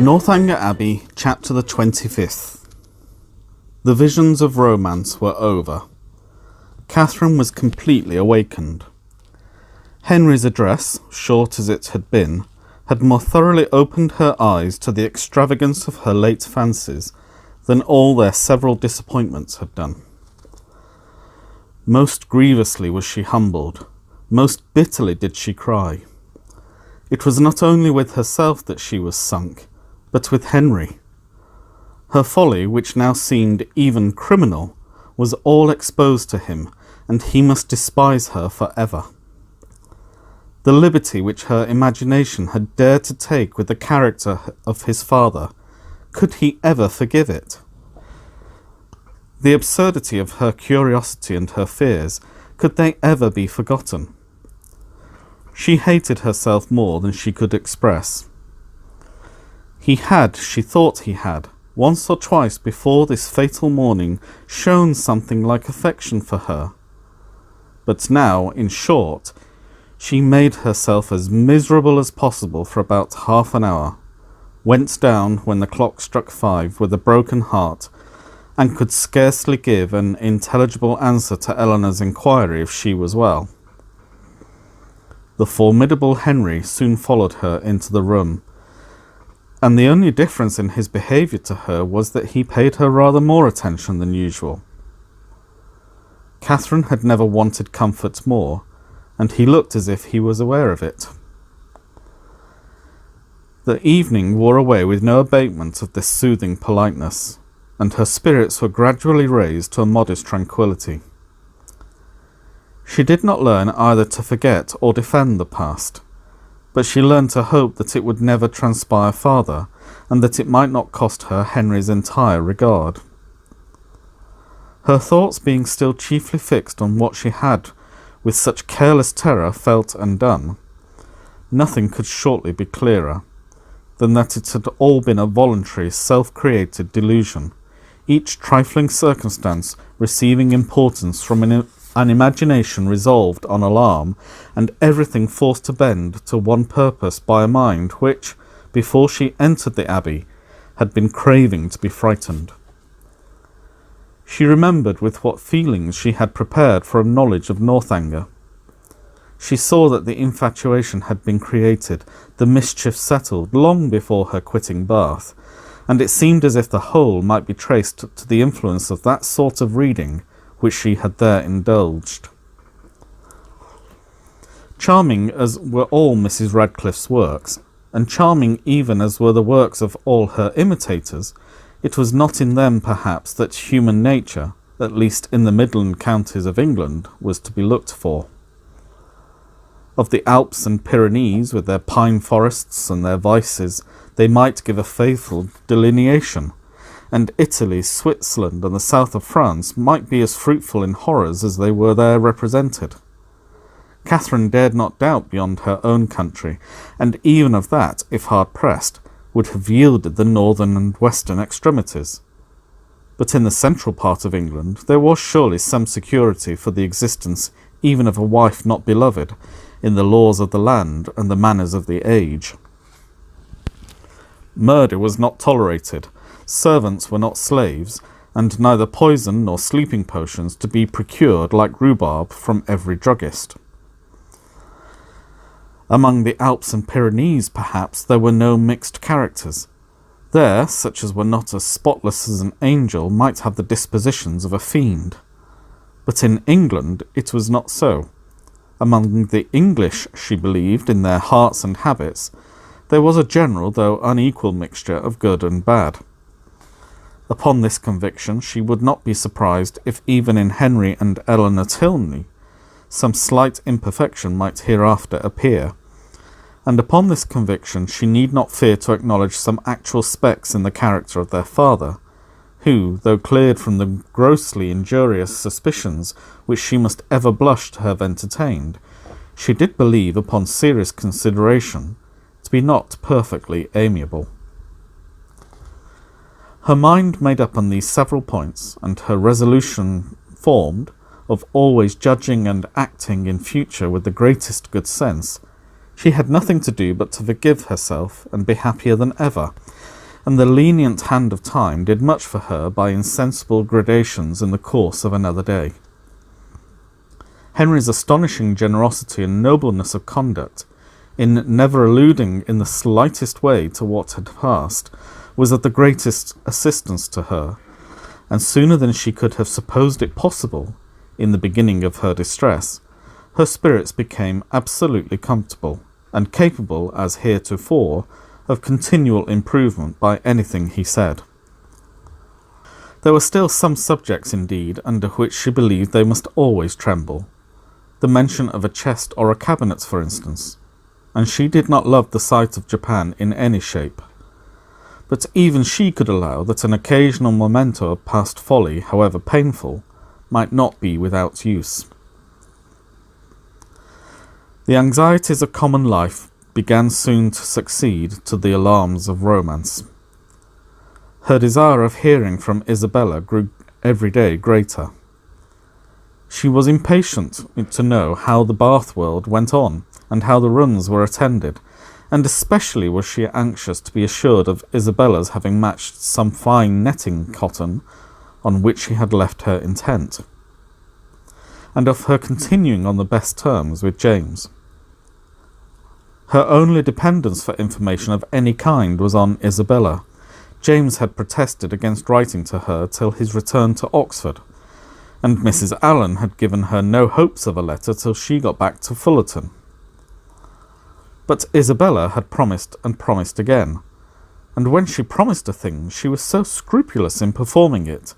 Northanger Abbey, chapter the 25th. The visions of romance were over. Catherine was completely awakened. Henry's address, short as it had been, had more thoroughly opened her eyes to the extravagance of her late fancies than all their several disappointments had done. Most grievously was she humbled, most bitterly did she cry. It was not only with herself that she was sunk, but with Henry. Her folly, which now seemed even criminal, was all exposed to him, and he must despise her for ever. The liberty which her imagination had dared to take with the character of his father, could he ever forgive it? The absurdity of her curiosity and her fears, could they ever be forgotten? She hated herself more than she could express. He had, she thought he had, once or twice before this fatal morning, shown something like affection for her. But now, in short, she made herself as miserable as possible for about half an hour, went down when the clock struck 5 with a broken heart, and could scarcely give an intelligible answer to Eleanor's inquiry if she was well. The formidable Henry soon followed her into the room, and the only difference in his behaviour to her was that he paid her rather more attention than usual. Catherine had never wanted comfort more, and he looked as if he was aware of it. The evening wore away with no abatement of this soothing politeness, and her spirits were gradually raised to a modest tranquillity. She did not learn either to forget or defend the past, but she learned to hope that it would never transpire farther, and that it might not cost her Henry's entire regard. Her thoughts being still chiefly fixed on what she had, with such careless terror, felt and done, nothing could shortly be clearer than that it had all been a voluntary, self-created delusion, each trifling circumstance receiving importance from an imagination resolved on alarm, and everything forced to bend to one purpose by a mind which, before she entered the Abbey, had been craving to be frightened. She remembered with what feelings she had prepared for a knowledge of Northanger. She saw that the infatuation had been created, the mischief settled, long before her quitting Bath, and it seemed as if the whole might be traced to the influence of that sort of reading which she had there indulged. Charming as were all Mrs. Radcliffe's works, and charming even as were the works of all her imitators, it was not in them perhaps that human nature, at least in the Midland counties of England, was to be looked for. Of the Alps and Pyrenees, with their pine forests and their vices, they might give a faithful delineation, and Italy, Switzerland, and the south of France might be as fruitful in horrors as they were there represented. Catherine dared not doubt beyond her own country, and even of that, if hard pressed, would have yielded the northern and western extremities. But in the central part of England there was surely some security for the existence even of a wife not beloved, in the laws of the land and the manners of the age. Murder was not tolerated, servants were not slaves, and neither poison nor sleeping potions to be procured like rhubarb from every druggist. Among the Alps and Pyrenees, perhaps, there were no mixed characters. There, such as were not as spotless as an angel might have the dispositions of a fiend. But in England it was not so. Among the English, she believed, in their hearts and habits, there was a general though unequal mixture of good and bad. Upon this conviction she would not be surprised if even in Henry and Eleanor Tilney some slight imperfection might hereafter appear, and upon this conviction she need not fear to acknowledge some actual specks in the character of their father, who, though cleared from the grossly injurious suspicions which she must ever blush to have entertained, she did believe, upon serious consideration, to be not perfectly amiable. Her mind made up on these several points, and her resolution formed, of always judging and acting in future with the greatest good sense, she had nothing to do but to forgive herself and be happier than ever, and the lenient hand of time did much for her by insensible gradations in the course of another day. Henry's astonishing generosity and nobleness of conduct, in never alluding in the slightest way to what had passed, was of the greatest assistance to her, and sooner than she could have supposed it possible, in the beginning of her distress, her spirits became absolutely comfortable, and capable, as heretofore, of continual improvement by anything he said. There were still some subjects, indeed, under which she believed they must always tremble, the mention of a chest or a cabinet, for instance, and she did not love the sight of Japan in any shape. But even she could allow that an occasional memento of past folly, however painful, might not be without use. The anxieties of common life began soon to succeed to the alarms of romance. Her desire of hearing from Isabella grew every day greater. She was impatient to know how the Bath world went on, and how the runs were attended, and especially was she anxious to be assured of Isabella's having matched some fine netting cotton on which she had left her intent, and of her continuing on the best terms with James. Her only dependence for information of any kind was on Isabella. James had protested against writing to her till his return to Oxford, and Mrs. Allen had given her no hopes of a letter till she got back to Fullerton. But Isabella had promised and promised again, and when she promised a thing she was so scrupulous in performing it.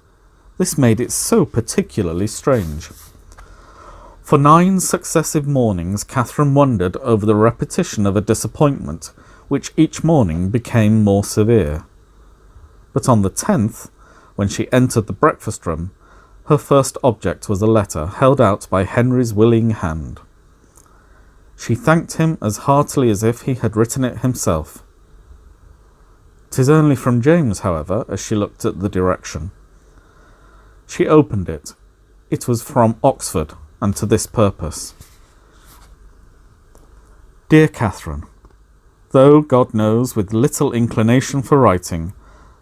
This made it so particularly strange. For 9 successive mornings Catherine wondered over the repetition of a disappointment, which each morning became more severe. But on the 10th, when she entered the breakfast-room, her first object was a letter held out by Henry's willing hand. She thanked him as heartily as if he had written it himself. "'Tis only from James, however," as she looked at the direction. She opened it. It was from Oxford, and to this purpose. Dear Catherine, though, God knows, with little inclination for writing,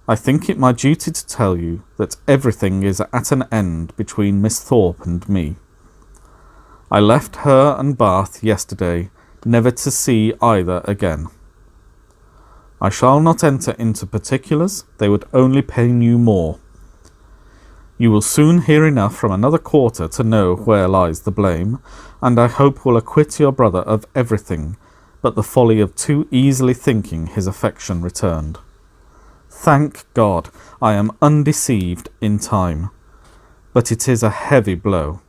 I think it my duty to tell you that everything is at an end between Miss Thorpe and me. I left her and Bath yesterday, never to see either again. I shall not enter into particulars, they would only pain you more. You will soon hear enough from another quarter to know where lies the blame, and I hope will acquit your brother of everything but the folly of too easily thinking his affection returned. Thank God, I am undeceived in time, but it is a heavy blow.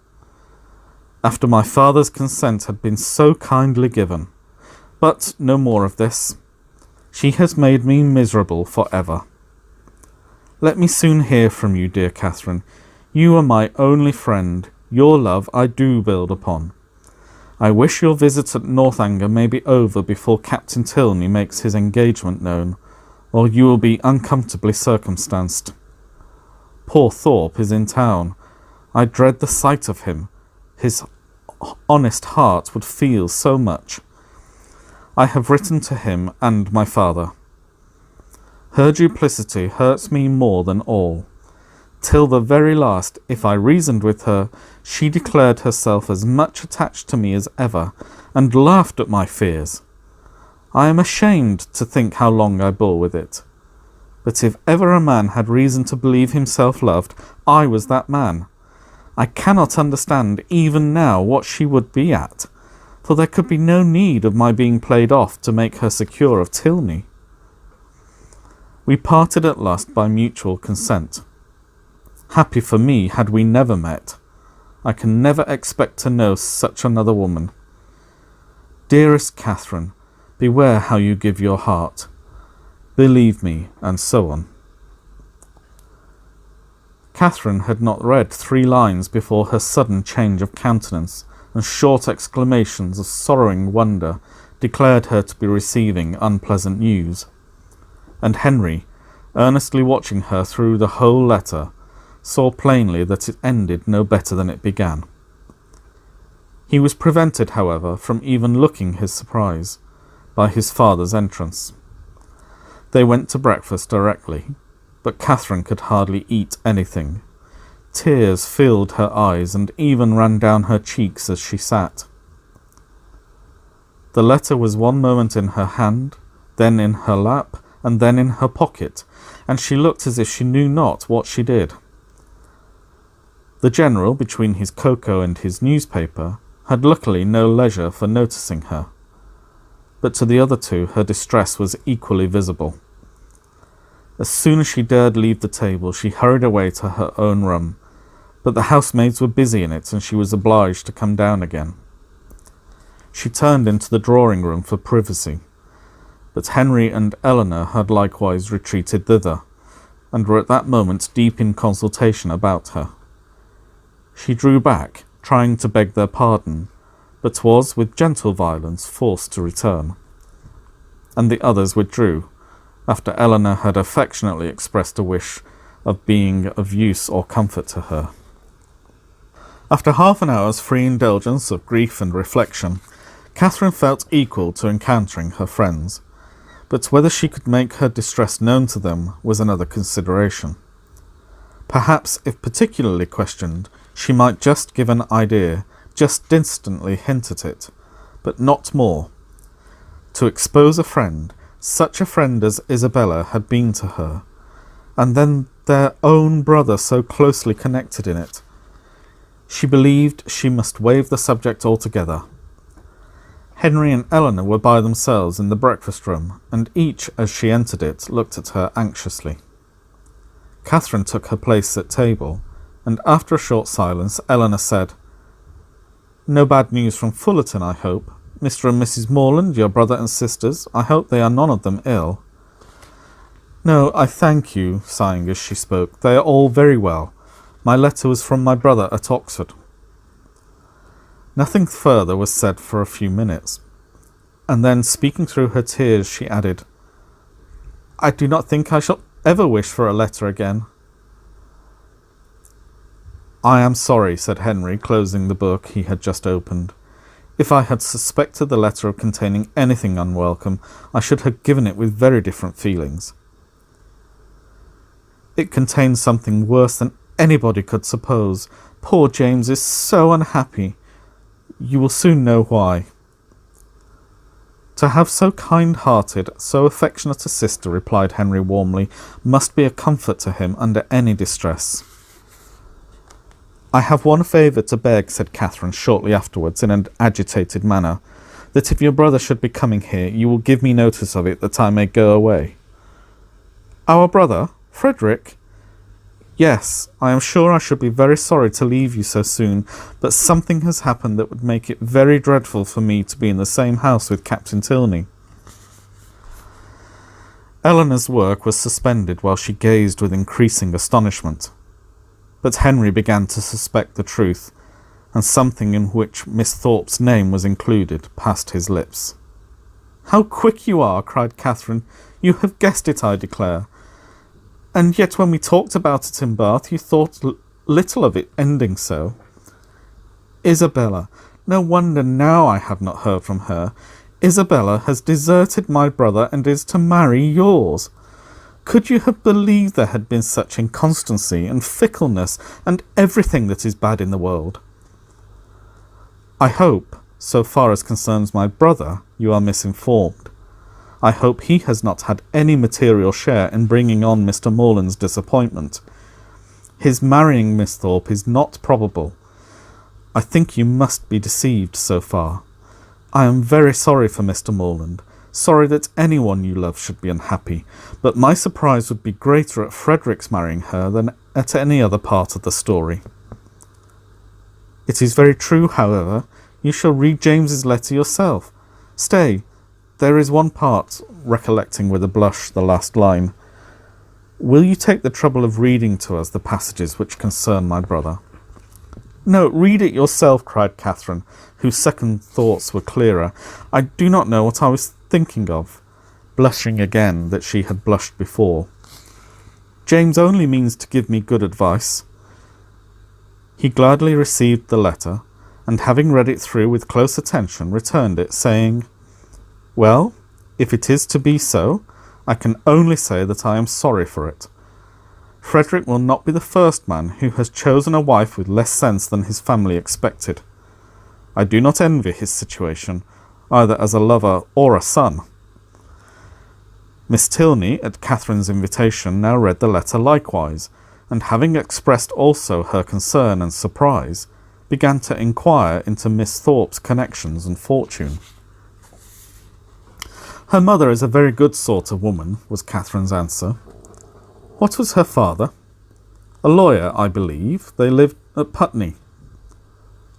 After my father's consent had been so kindly given. But no more of this. She has made me miserable for ever. Let me soon hear from you, dear Catherine. You are my only friend. Your love I do build upon. I wish your visit at Northanger may be over before Captain Tilney makes his engagement known, or you will be uncomfortably circumstanced. Poor Thorpe is in town. I dread the sight of him. His honest heart would feel so much. I have written to him and my father. Her duplicity hurts me more than all. Till the very last, if I reasoned with her, she declared herself as much attached to me as ever, and laughed at my fears. I am ashamed to think how long I bore with it. But if ever a man had reason to believe himself loved, I was that man. I cannot understand even now what she would be at, for there could be no need of my being played off to make her secure of Tilney. We parted at last by mutual consent. Happy for me had we never met. I can never expect to know such another woman. Dearest Catherine, beware how you give your heart. Believe me, and so on. Catherine had not read 3 lines before her sudden change of countenance and short exclamations of sorrowing wonder declared her to be receiving unpleasant news. And Henry, earnestly watching her through the whole letter, saw plainly that it ended no better than it began. He was prevented, however, from even looking his surprise by his father's entrance. They went to breakfast directly, but Catherine could hardly eat anything. Tears filled her eyes and even ran down her cheeks as she sat. The letter was one moment in her hand, then in her lap, and then in her pocket, and she looked as if she knew not what she did. The General, between his cocoa and his newspaper, had luckily no leisure for noticing her, but to the other two her distress was equally visible. As soon as she dared leave the table, she hurried away to her own room, but the housemaids were busy in it, and she was obliged to come down again. She turned into the drawing-room for privacy, but Henry and Eleanor had likewise retreated thither, and were at that moment deep in consultation about her. She drew back, trying to beg their pardon, but was, with gentle violence, forced to return. And the others withdrew, after Eleanor had affectionately expressed a wish of being of use or comfort to her. After half an hour's free indulgence of grief and reflection, Catherine felt equal to encountering her friends, but whether she could make her distress known to them was another consideration. Perhaps, if particularly questioned, she might just give an idea, just distantly hint at it, but not more. To expose a friend, such a friend as Isabella had been to her, and then their own brother so closely connected in it. She believed she must waive the subject altogether. Henry and Eleanor were by themselves in the breakfast-room, and each, as she entered it, looked at her anxiously. Catherine took her place at table, and after a short silence, Eleanor said, "No bad news from Fullerton, I hope. Mr. and Mrs. Morland, your brother and sisters, I hope they are none of them ill." "No, I thank you," sighing as she spoke. "They are all very well. My letter was from my brother at Oxford." Nothing further was said for a few minutes, and then, speaking through her tears, she added, "I do not think I shall ever wish for a letter again." "I am sorry," said Henry, closing the book he had just opened. "If I had suspected the letter of containing anything unwelcome, I should have given it with very different feelings. It contains something worse than anybody could suppose. Poor James is so unhappy. You will soon know why." "To have so kind-hearted, so affectionate a sister," replied Henry warmly, "must be a comfort to him under any distress." "I have one favour to beg," said Catherine shortly afterwards in an agitated manner, "that if your brother should be coming here, you will give me notice of it, that I may go away." "Our brother? Frederick?" "Yes, I am sure I should be very sorry to leave you so soon, but something has happened that would make it very dreadful for me to be in the same house with Captain Tilney." Eleanor's work was suspended while she gazed with increasing astonishment. But Henry began to suspect the truth, and something in which Miss Thorpe's name was included passed his lips. "How quick you are!" cried Catherine. "You have guessed it, I declare. And yet when we talked about it in Bath, you thought little of it ending so." "Isabella! No wonder now I have not heard from her. Isabella has deserted my brother and is to marry yours. Could you have believed there had been such inconstancy and fickleness and everything that is bad in the world?" "I hope, so far as concerns my brother, you are misinformed. I hope he has not had any material share in bringing on Mr. Morland's disappointment. His marrying Miss Thorpe is not probable. I think you must be deceived so far. I am very sorry for Mr. Morland, sorry that anyone you love should be unhappy, but my surprise would be greater at Frederick's marrying her than at any other part of the story. It is very true, however. You shall read James's letter yourself. Stay, there is one part," recollecting with a blush the last line. "Will you take the trouble of reading to us the passages which concern my brother?" No, read it yourself, cried Catherine, whose second thoughts were clearer. I do not know what I was thinking of, blushing again that she had blushed before. James only means to give me good advice. He gladly received the letter, and having read it through with close attention, returned it, saying, Well, if it is to be so, I can only say that I am sorry for it. Frederick will not be the first man who has chosen a wife with less sense than his family expected. I do not envy his situation, either as a lover or a son. Miss Tilney, at Catherine's invitation, now read the letter likewise, and having expressed also her concern and surprise, began to inquire into Miss Thorpe's connections and fortune. Her mother is a very good sort of woman, was Catherine's answer. What was her father? A lawyer, I believe. They lived at Putney.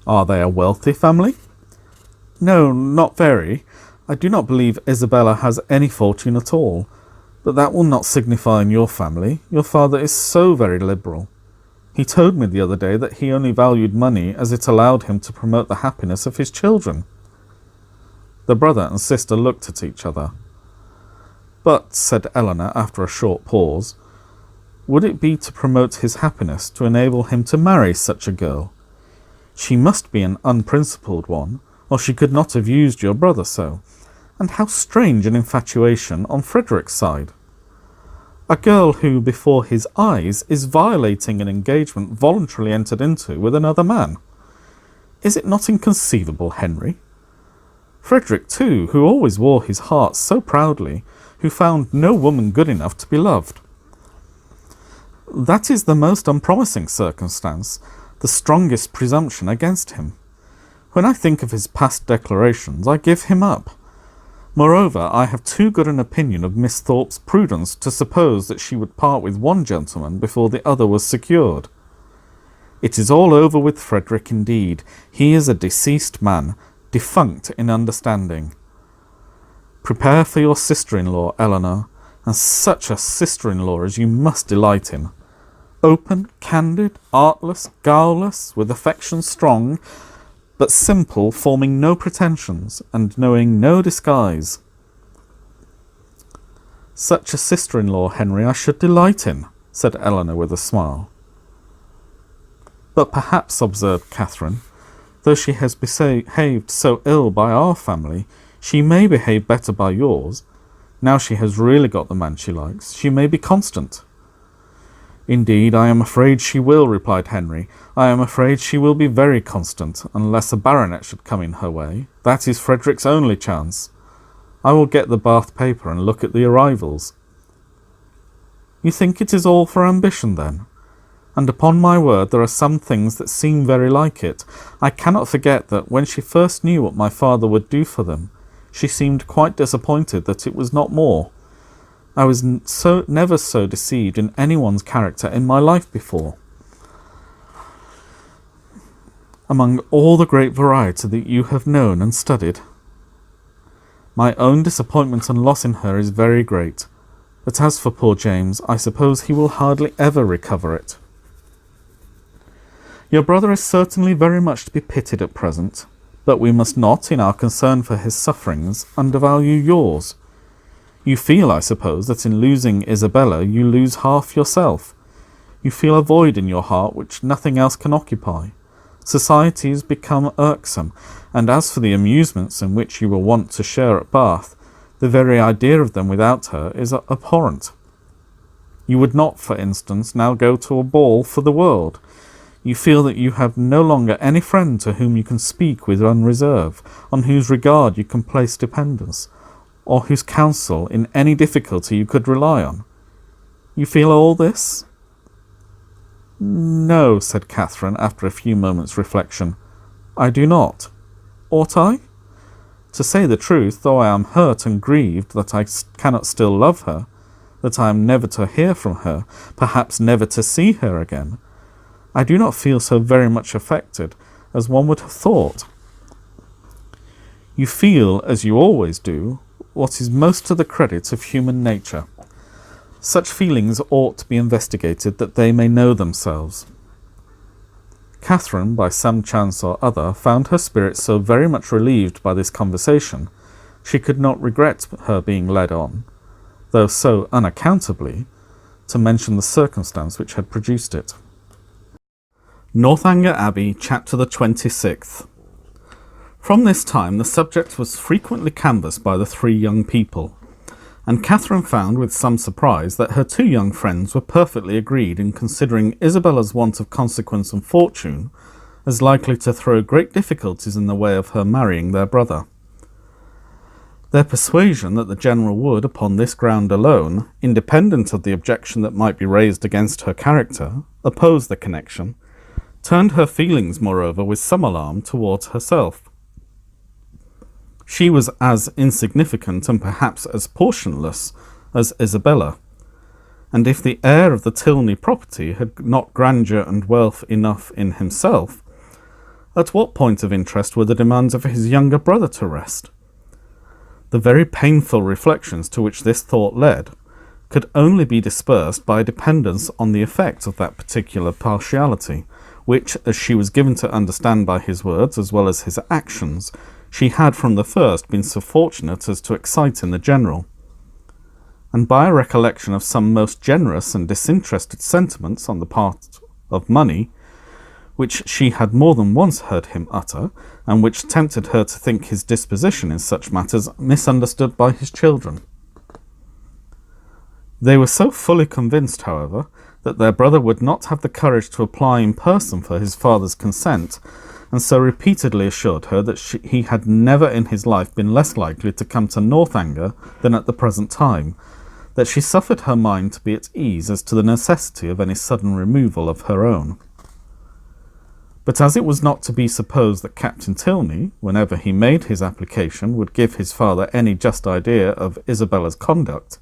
Are they a wealthy family? No, not very. I do not believe Isabella has any fortune at all, but that will not signify in your family. Your father is so very liberal. He told me the other day that he only valued money as it allowed him to promote the happiness of his children. The brother and sister looked at each other. But, said Eleanor after a short pause, would it be to promote his happiness to enable him to marry such a girl? She must be an unprincipled one, or she could not have used your brother so. And how strange an infatuation on Frederick's side. A girl who, before his eyes, is violating an engagement voluntarily entered into with another man. Is it not inconceivable, Henry? Frederick, too, who always wore his heart so proudly, who found no woman good enough to be loved. That is the most unpromising circumstance, the strongest presumption against him. When I think of his past declarations, I give him up. Moreover, I have too good an opinion of Miss Thorpe's prudence to suppose that she would part with one gentleman before the other was secured. It is all over with Frederick indeed. He is a deceased man, defunct in understanding. Prepare for your sister-in-law, Eleanor, and such a sister-in-law as you must delight in. Open, candid, artless, guileless, with affection strong, but simple, forming no pretensions, and knowing no disguise. Such a sister-in-law, Henry, I should delight in, said Eleanor with a smile. But perhaps, observed Catherine, though she has behaved so ill by our family, she may behave better by yours. Now she has really got the man she likes, she may be constant. Indeed, I am afraid she will, replied Henry. I am afraid she will be very constant, unless a baronet should come in her way. That is Frederick's only chance. I will get the Bath paper and look at the arrivals. You think it is all for ambition, then? And upon my word, there are some things that seem very like it. I cannot forget that when she first knew what my father would do for them, she seemed quite disappointed that it was not more. I was never so deceived in anyone's character in my life before. Among all the great variety that you have known and studied, my own disappointment and loss in her is very great. But as for poor James, I suppose he will hardly ever recover it. Your brother is certainly very much to be pitied at present, but we must not, in our concern for his sufferings, undervalue yours. You feel, I suppose, that in losing Isabella you lose half yourself. You feel a void in your heart which nothing else can occupy. Society has become irksome, and as for the amusements in which you were wont to share at Bath, the very idea of them without her is abhorrent. You would not, for instance, now go to a ball for the world. You feel that you have no longer any friend to whom you can speak with unreserve, on whose regard you can place dependence, or whose counsel in any difficulty you could rely on. You feel all this? No, said Catherine, after a few moments' reflection. I do not. Ought I? To say the truth, though I am hurt and grieved that I cannot still love her, that I am never to hear from her, perhaps never to see her again, I do not feel so very much affected as one would have thought. You feel, as you always do, what is most to the credit of human nature. Such feelings ought to be investigated that they may know themselves. Catherine, by some chance or other, found her spirits so very much relieved by this conversation, she could not regret her being led on, though so unaccountably, to mention the circumstance which had produced it. Northanger Abbey, Chapter the 26th. From this time the subject was frequently canvassed by the three young people, and Catherine found with some surprise that her two young friends were perfectly agreed in considering Isabella's want of consequence and fortune as likely to throw great difficulties in the way of her marrying their brother. Their persuasion that the General would, upon this ground alone, independent of the objection that might be raised against her character, oppose the connection, turned her feelings, moreover, with some alarm towards herself. She was as insignificant and perhaps as portionless as Isabella, and if the heir of the Tilney property had not grandeur and wealth enough in himself, at what point of interest were the demands of his younger brother to rest? The very painful reflections to which this thought led could only be dispersed by a dependence on the effect of that particular partiality, which, as she was given to understand by his words as well as his actions, she had from the first been so fortunate as to excite in the General, and by a recollection of some most generous and disinterested sentiments on the part of money, which she had more than once heard him utter, and which tempted her to think his disposition in such matters misunderstood by his children. They were so fully convinced, however, that their brother would not have the courage to apply in person for his father's consent, and so repeatedly assured her that he had never in his life been less likely to come to Northanger than at the present time, that she suffered her mind to be at ease as to the necessity of any sudden removal of her own. But as it was not to be supposed that Captain Tilney, whenever he made his application, would give his father any just idea of Isabella's conduct,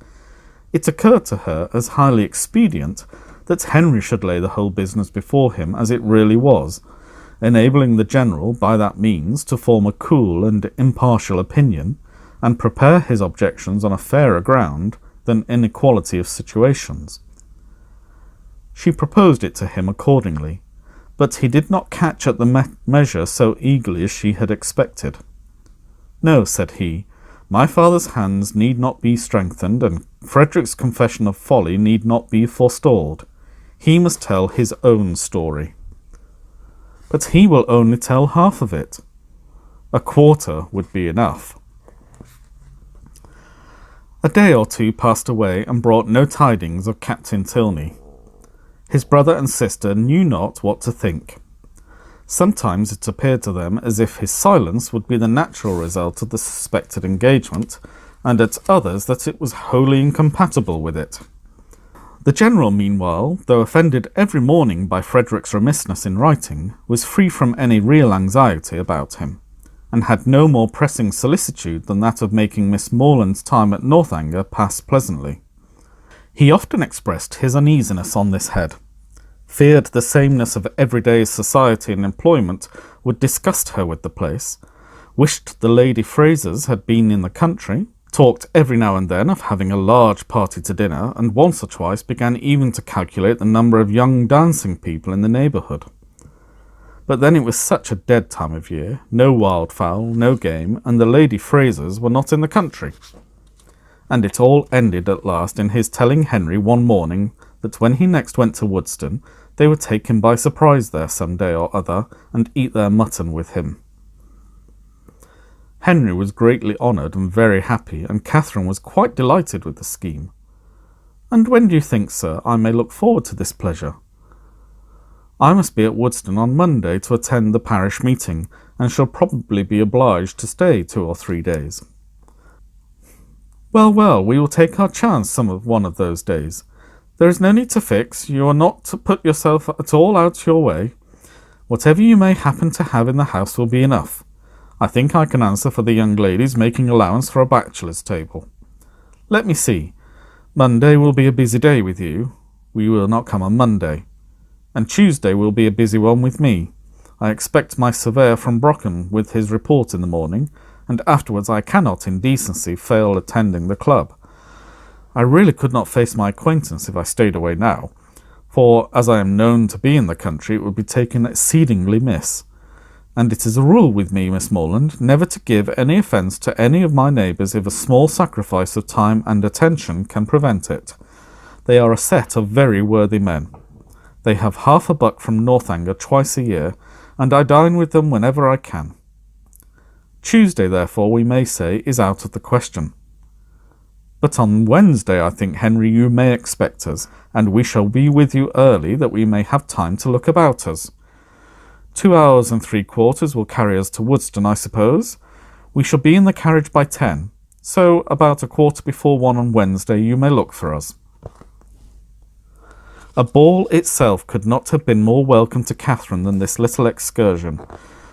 it occurred to her as highly expedient that Henry should lay the whole business before him as it really was, enabling the General by that means to form a cool and impartial opinion, and prepare his objections on a fairer ground than inequality of situations. She proposed it to him accordingly, but he did not catch at the measure so eagerly as she had expected. "No," said he, "my father's hands need not be strengthened, and Frederick's confession of folly need not be forestalled. He must tell his own story." "But he will only tell half of it." "A quarter would be enough." A day or two passed away and brought no tidings of Captain Tilney. His brother and sister knew not what to think. Sometimes it appeared to them as if his silence would be the natural result of the suspected engagement, and at others that it was wholly incompatible with it. The General, meanwhile, though offended every morning by Frederick's remissness in writing, was free from any real anxiety about him, and had no more pressing solicitude than that of making Miss Morland's time at Northanger pass pleasantly. He often expressed his uneasiness on this head, feared the sameness of everyday society and employment would disgust her with the place, wished the Lady Frasers had been in the country, talked every now and then of having a large party to dinner, and once or twice began even to calculate the number of young dancing people in the neighbourhood. But then it was such a dead time of year, no wildfowl, no game, and the Lady Frasers were not in the country. And it all ended at last in his telling Henry one morning that when he next went to Woodston, they would take him by surprise there some day or other, and eat their mutton with him. Henry was greatly honoured and very happy, and Catherine was quite delighted with the scheme. "And when do you think, sir, I may look forward to this pleasure?" "I must be at Woodston on Monday to attend the parish meeting, and shall probably be obliged to stay 2 or 3 days." "Well, well, we will take our chance one of those days. There is no need to fix. You are not to put yourself at all out your way. Whatever you may happen to have in the house will be enough. I think I can answer for the young ladies, making allowance for a bachelor's table. Let me see. Monday will be a busy day with you. We will not come on Monday. And Tuesday will be a busy one with me. I expect my surveyor from Brockham with his report in the morning, and afterwards I cannot in decency fail attending the club. I really could not face my acquaintance if I stayed away now. for as I am known to be in the country, it would be taken exceedingly miss. And it is a rule with me, Miss Morland, never to give any offence to any of my neighbours if a small sacrifice of time and attention can prevent it. They are a set of very worthy men. They have half a buck from Northanger twice a year, and I dine with them whenever I can. Tuesday, therefore, we may say, is out of the question. But on Wednesday, I think, Henry, you may expect us, and we shall be with you early, that we may have time to look about us. 2 hours and 3/4 will carry us to Woodston, I suppose. We shall be in the carriage by 10, so about 1:15 on Wednesday you may look for us. A ball itself could not have been more welcome to Catherine than this little excursion,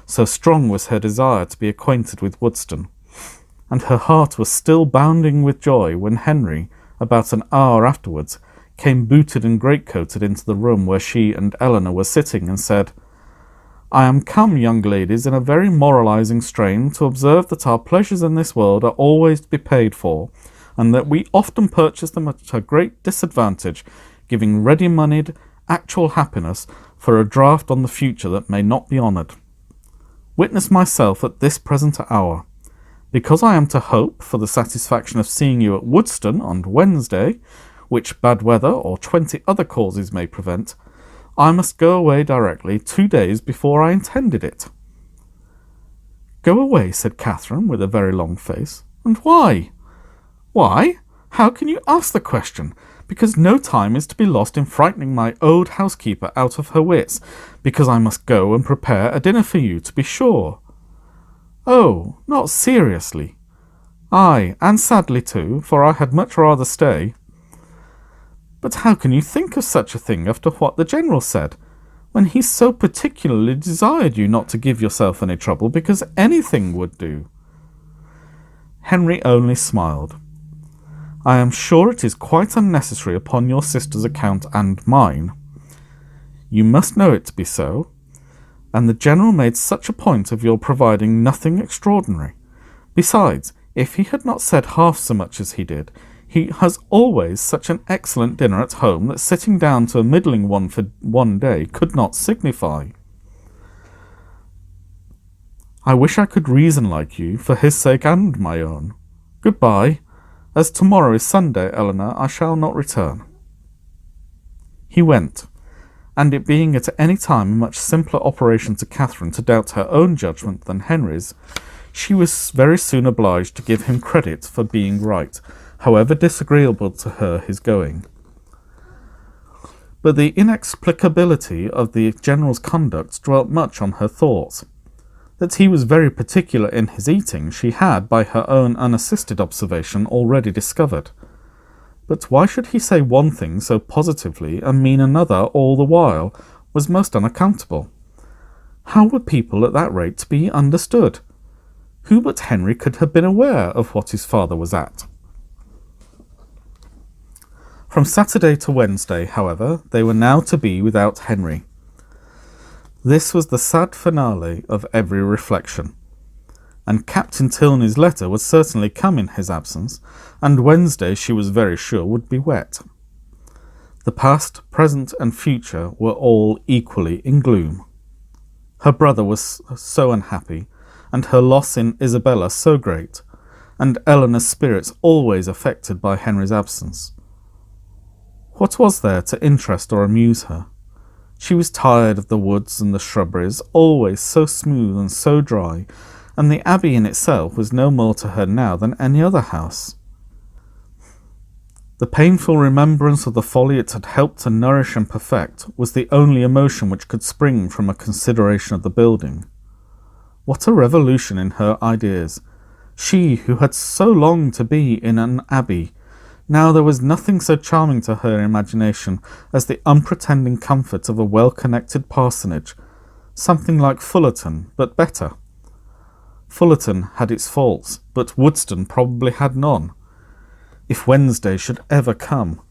so strong was her desire to be acquainted with Woodston, and her heart was still bounding with joy when Henry, about an hour afterwards, came booted and greatcoated into the room where she and Eleanor were sitting, and said, "I am come, young ladies, in a very moralizing strain, to observe that our pleasures in this world are always to be paid for, and that we often purchase them at a great disadvantage, giving ready-moneyed actual happiness for a draught on the future that may not be honoured. Witness myself at this present hour. Because I am to hope for the satisfaction of seeing you at Woodston on Wednesday, which bad weather or 20 other causes may prevent, I must go away directly 2 days before I intended it." "Go away," said Catherine, with a very long face. "And why?" "Why? How can you ask the question? Because no time is to be lost in frightening my old housekeeper out of her wits, because I must go and prepare a dinner for you, to be sure." "Oh, not seriously?" "Ay, and sadly too, for I had much rather stay." "But how can you think of such a thing after what the General said, when he so particularly desired you not to give yourself any trouble, because anything would do?" Henry only smiled. "I am sure it is quite unnecessary upon your sister's account and mine. You must know it to be so, and the General made such a point of your providing nothing extraordinary. Besides, if he had not said half so much as he did, he has always such an excellent dinner at home that sitting down to a middling one for one day could not signify. I wish I could reason like you, for his sake and my own. Good-bye. As tomorrow is Sunday, Eleanor, I shall not return." He went, and it being at any time a much simpler operation to Catherine to doubt her own judgment than Henry's, she was very soon obliged to give him credit for being right, however disagreeable to her his going. But the inexplicability of the General's conduct dwelt much on her thoughts. That he was very particular in his eating she had, by her own unassisted observation, already discovered. But why should he say one thing so positively and mean another all the while was most unaccountable. How were people at that rate to be understood? Who but Henry could have been aware of what his father was at? From Saturday to Wednesday, however, they were now to be without Henry. This was the sad finale of every reflection, and Captain Tilney's letter would certainly come in his absence, and Wednesday, she was very sure, would be wet. The past, present, and future were all equally in gloom. Her brother was so unhappy, and her loss in Isabella so great, and Eleanor's spirits always affected by Henry's absence. What was there to interest or amuse her? She was tired of the woods and the shrubberies, always so smooth and so dry, and the Abbey in itself was no more to her now than any other house. The painful remembrance of the folly it had helped to nourish and perfect was the only emotion which could spring from a consideration of the building. What a revolution in her ideas! She who had so longed to be in an abbey, now there was nothing so charming to her imagination as the unpretending comfort of a well-connected parsonage, something like Fullerton, but better. Fullerton had its faults, but Woodston probably had none. If Wednesday should ever come.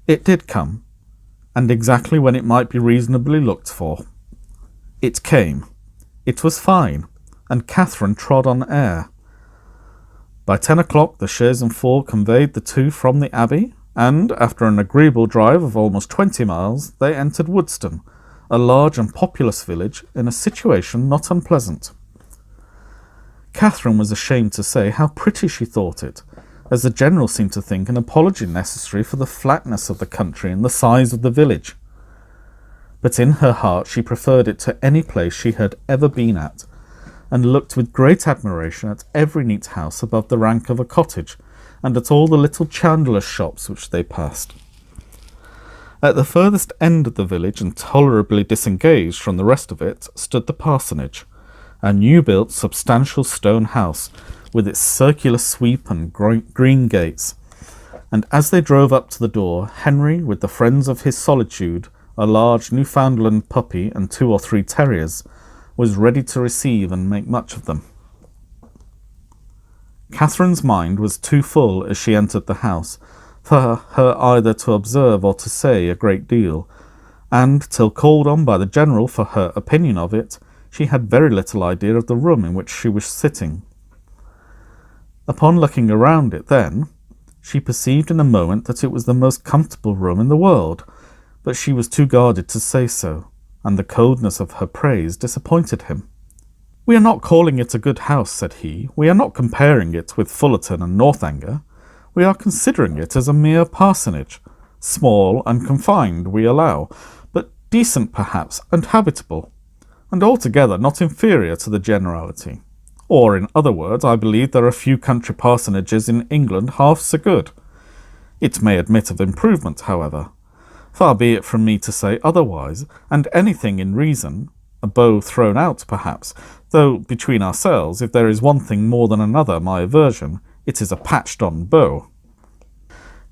It did come, and exactly when it might be reasonably looked for. It came. It was fine, and Catherine trod on air. By 10 o'clock the chaise and four conveyed the two from the Abbey, and after an agreeable drive of almost 20 miles, they entered Woodston, a large and populous village in a situation not unpleasant. Catherine was ashamed to say how pretty she thought it, as the general seemed to think an apology necessary for the flatness of the country and the size of the village. But in her heart she preferred it to any place she had ever been at, and looked with great admiration at every neat house above the rank of a cottage, and at all the little chandlers' shops which they passed. At the furthest end of the village, and tolerably disengaged from the rest of it, stood the parsonage, a new-built, substantial stone house, with its circular sweep and green gates. And as they drove up to the door, Henry, with the friends of his solitude, a large Newfoundland puppy and 2 or 3 terriers, was ready to receive and make much of them. Catherine's mind was too full as she entered the house for her either to observe or to say a great deal, and, till called on by the general for her opinion of it, she had very little idea of the room in which she was sitting. Upon looking around it then, she perceived in a moment that it was the most comfortable room in the world, but she was too guarded to say so, and the coldness of her praise disappointed him. "We are not calling it a good house," said he. "We are not comparing it with Fullerton and Northanger. We are considering it as a mere parsonage, small and confined, we allow, but decent perhaps, and habitable, and altogether not inferior to the generality. Or, in other words, I believe there are few country parsonages in England half so good. It may admit of improvement, however. Far be it from me to say otherwise, and anything in reason, a bow thrown out perhaps, though between ourselves, if there is one thing more than another my aversion, it is a patched-on bow."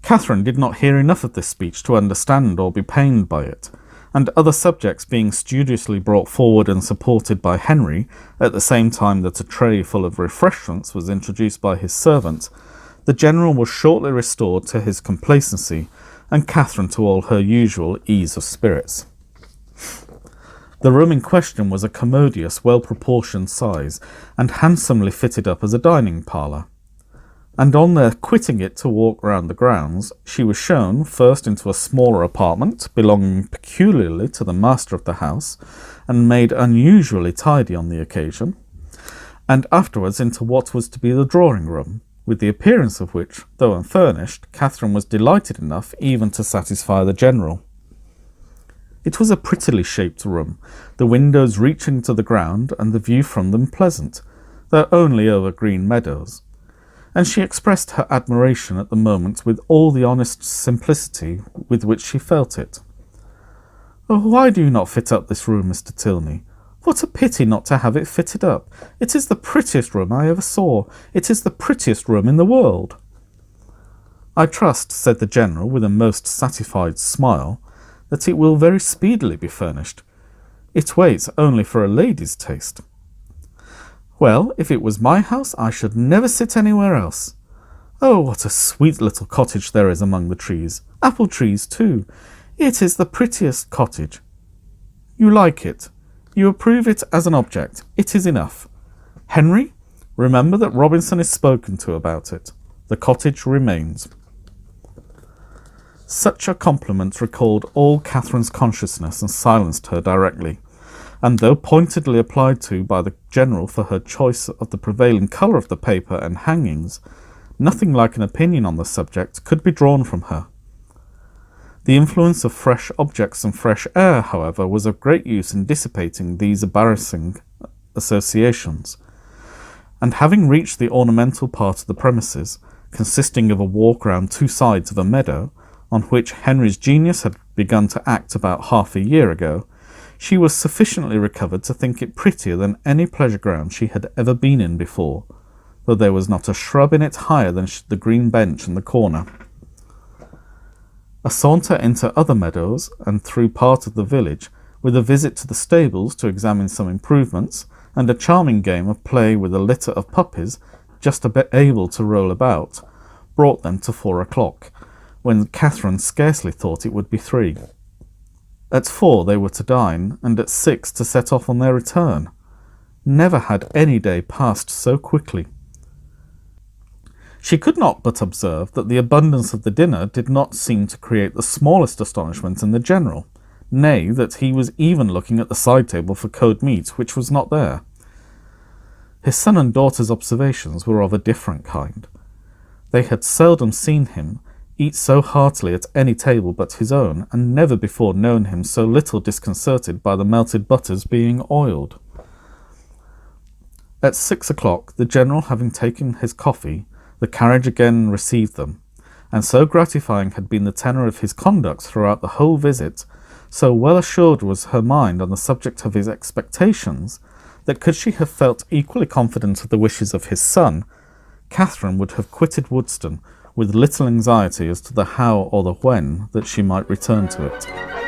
Catherine did not hear enough of this speech to understand or be pained by it, and other subjects being studiously brought forward and supported by Henry, at the same time that a tray full of refreshments was introduced by his servant, the general was shortly restored to his complacency, and Catherine to all her usual ease of spirits. The room in question was a commodious, well-proportioned size, and handsomely fitted up as a dining parlour. And on their quitting it to walk round the grounds, she was shown first into a smaller apartment belonging peculiarly to the master of the house, and made unusually tidy on the occasion, and afterwards into what was to be the drawing-room, with the appearance of which, though unfurnished, Catherine was delighted enough even to satisfy the general. It was a prettily shaped room, the windows reaching to the ground, and the view from them pleasant, though only over green meadows, and she expressed her admiration at the moment with all the honest simplicity with which she felt it. "Oh, why do you not fit up this room, Mr. Tilney? What a pity not to have it fitted up! It is the prettiest room I ever saw. It is the prettiest room in the world." "I trust," said the general with a most satisfied smile, "that it will very speedily be furnished. It waits only for a lady's taste." "Well, if it was my house, I should never sit anywhere else. Oh, what a sweet little cottage there is among the trees. Apple trees, too. It is the prettiest cottage. You like it. You approve it as an object. It is enough. Henry, remember that Robinson is spoken to about it. The cottage remains." Such a compliment recalled all Catherine's consciousness and silenced her directly, and though pointedly applied to by the general for her choice of the prevailing colour of the paper and hangings, nothing like an opinion on the subject could be drawn from her. The influence of fresh objects and fresh air, however, was of great use in dissipating these embarrassing associations, and having reached the ornamental part of the premises, consisting of a walk round 2 sides of a meadow, on which Henry's genius had begun to act about half a year ago, she was sufficiently recovered to think it prettier than any pleasure ground she had ever been in before, though there was not a shrub in it higher than the green bench in the corner. A saunter into other meadows, and through part of the village, with a visit to the stables to examine some improvements, and a charming game of play with a litter of puppies, just a bit able to roll about, brought them to 4 o'clock, when Catherine scarcely thought it would be 3. At 4 they were to dine, and at 6 to set off on their return. Never had any day passed so quickly. She could not but observe that the abundance of the dinner did not seem to create the smallest astonishment in the general, nay, that he was even looking at the side table for cold meat, which was not there. His son and daughter's observations were of a different kind. They had seldom seen him eat so heartily at any table but his own, and never before known him so little disconcerted by the melted butters being oiled. At 6 o'clock, the General having taken his coffee, the carriage again received them, and so gratifying had been the tenor of his conduct throughout the whole visit, so well assured was her mind on the subject of his expectations, that could she have felt equally confident of the wishes of his son, Catherine would have quitted Woodston with little anxiety as to the how or the when that she might return to it.